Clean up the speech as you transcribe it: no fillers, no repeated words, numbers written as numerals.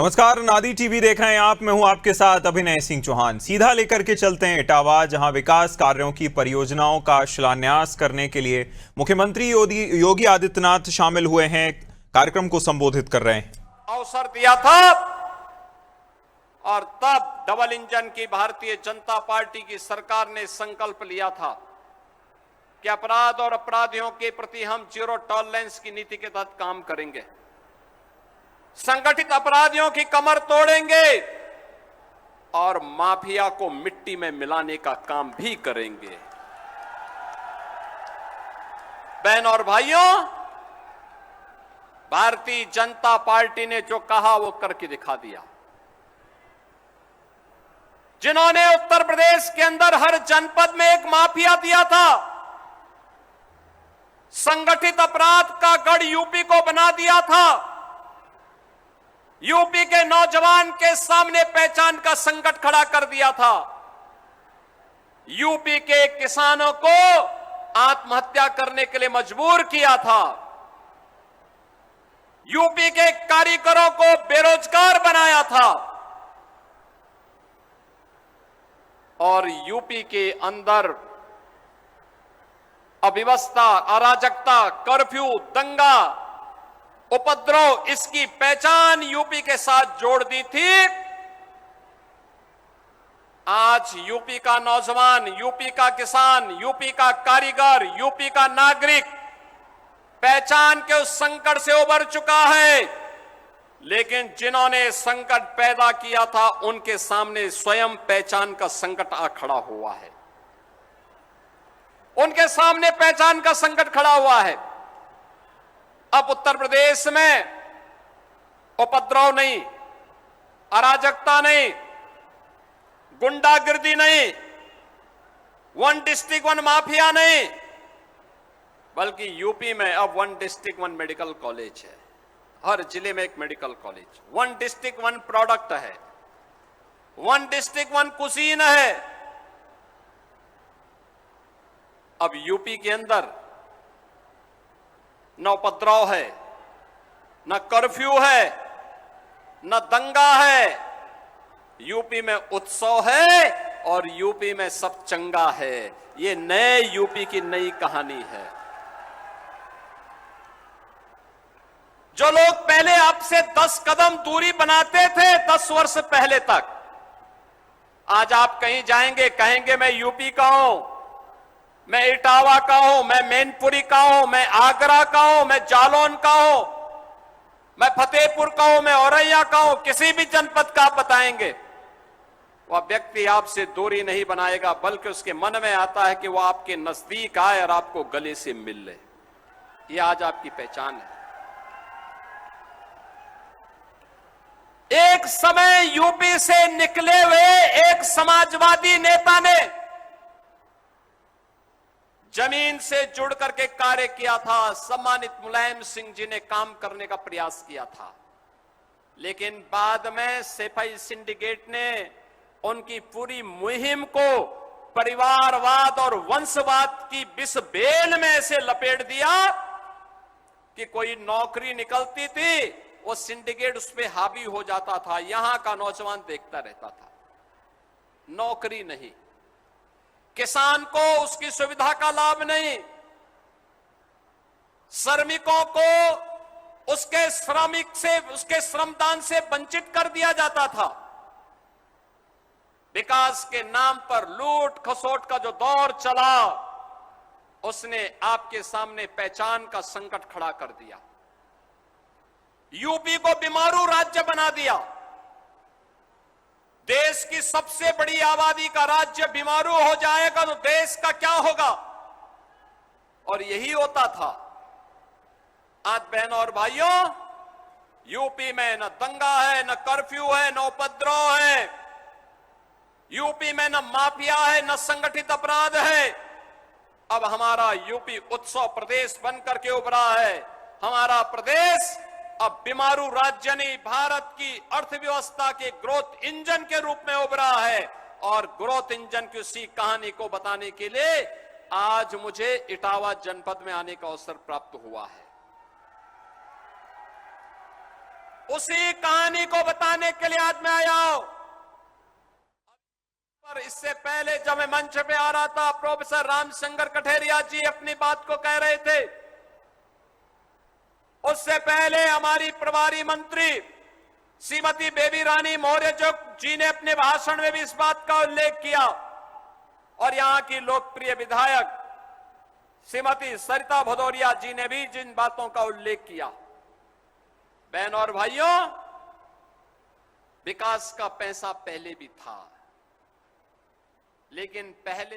नमस्कार, नादी टीवी देख रहे हैं आप। मैं हूं आपके साथ अभिनय सिंह चौहान। सीधा लेकर के चलते हैं इटावा, जहां विकास कार्यों की परियोजनाओं का शिलान्यास करने के लिए मुख्यमंत्री योगी आदित्यनाथ शामिल हुए हैं। कार्यक्रम को संबोधित कर रहे हैं। अवसर दिया था और तब डबल इंजन की भारतीय जनता पार्टी की सरकार ने संकल्प लिया था कि अपराध और अपराधियों के प्रति हम जीरो टॉलरेंस की नीति के तहत काम करेंगे, संगठित अपराधियों की कमर तोड़ेंगे और माफिया को मिट्टी में मिलाने का काम भी करेंगे। बहन और भाइयों, भारतीय जनता पार्टी ने जो कहा वो करके दिखा दिया। जिन्होंने उत्तर प्रदेश के अंदर हर जनपद में एक माफिया दिया था, संगठित अपराध का गढ़ यूपी को बना दिया था, यूपी के नौजवान के सामने पहचान का संकट खड़ा कर दिया था, यूपी के किसानों को आत्महत्या करने के लिए मजबूर किया था, यूपी के कारीगरों को बेरोजगार बनाया था और यूपी के अंदर अव्यवस्था, अराजकता, कर्फ्यू, दंगा, उपद्रव, इसकी पहचान यूपी के साथ जोड़ दी थी। आज यूपी का नौजवान, यूपी का किसान, यूपी का कारीगर, यूपी का नागरिक पहचान के उस संकट से उबर चुका है, लेकिन जिन्होंने संकट पैदा किया था उनके सामने स्वयं पहचान का संकट आ खड़ा हुआ है। उनके सामने पहचान का संकट खड़ा हुआ है। अब उत्तर प्रदेश में उपद्रव नहीं, अराजकता नहीं, गुंडागिर्दी नहीं, वन डिस्ट्रिक्ट वन माफिया नहीं, बल्कि यूपी में अब one district one medical college है। हर जिले में एक medical college, one district one product है, वन डिस्ट्रिक्ट वन कुजीन है। अब यूपी के अंदर न उपद्रव है, न कर्फ्यू है, न दंगा है, यूपी में उत्सव है और यूपी में सब चंगा है। ये नए यूपी की नई कहानी है। जो लोग पहले आपसे 10 कदम दूरी बनाते थे 10 वर्ष पहले तक, आज आप कहीं जाएंगे कहेंगे मैं यूपी का हूं, मैं इटावा का हूं, मैं मैनपुरी का हूं, मैं आगरा का हूं, मैं जालौन का हूं, मैं फतेहपुर का हूं, मैं औरैया का हूं, किसी भी जनपद का आप बताएंगे, वह व्यक्ति आपसे दूरी नहीं बनाएगा, बल्कि उसके मन में आता है कि वह आपके नजदीक आए और आपको गले से मिल ले। यह आज आपकी पहचान है। एक समय यूपी से निकले हुए एक समाजवादी नेता ने जमीन से जुड़ करके कार्य किया था। सम्मानित मुलायम सिंह जी ने काम करने का प्रयास किया था, लेकिन बाद में सेफई सिंडिकेट ने उनकी पूरी मुहिम को परिवारवाद और वंशवाद की विष बेल में ऐसे लपेट दिया कि कोई नौकरी निकलती थी वो सिंडिकेट उस पर हावी हो जाता था। यहां का नौजवान देखता रहता था, नौकरी नहीं, किसान को उसकी सुविधा का लाभ नहीं, श्रमिकों को उसके उसके श्रमदान से वंचित कर दिया जाता था। विकास के नाम पर लूट खसोट का जो दौर चला, उसने आपके सामने पहचान का संकट खड़ा कर दिया। यूपी को बीमारू राज्य बना दिया। देश की सबसे बड़ी आबादी का राज्य बीमारू हो जाएगा तो देश का क्या होगा? और यही होता था। आज बहनों और भाइयों, यूपी में न दंगा है, न कर्फ्यू है, न उपद्रव है, यूपी में न माफिया है, न संगठित अपराध है। अब हमारा यूपी उत्सव प्रदेश बनकर के उभरा है। हमारा प्रदेश अब बीमारू राज्य नहीं, भारत की अर्थव्यवस्था के ग्रोथ इंजन के रूप में उभरा है। और ग्रोथ इंजन की उसी कहानी को बताने के लिए आज मुझे इटावा जनपद में आने का अवसर प्राप्त हुआ है। उसी कहानी को बताने के लिए आज मैं आया हूं। पर इससे पहले जब मैं मंच पे आ रहा था, प्रोफेसर रामशंकर कठेरिया जी अपनी बात को कह रहे थे। उससे पहले हमारी प्रभारी मंत्री श्रीमती बेबी रानी मौर्य जी ने अपने भाषण में भी इस बात का उल्लेख किया, और यहां की लोकप्रिय विधायक श्रीमती सरिता भदौरिया जी ने भी जिन बातों का उल्लेख किया। बहन और भाइयों, विकास का पैसा पहले भी था, लेकिन पहले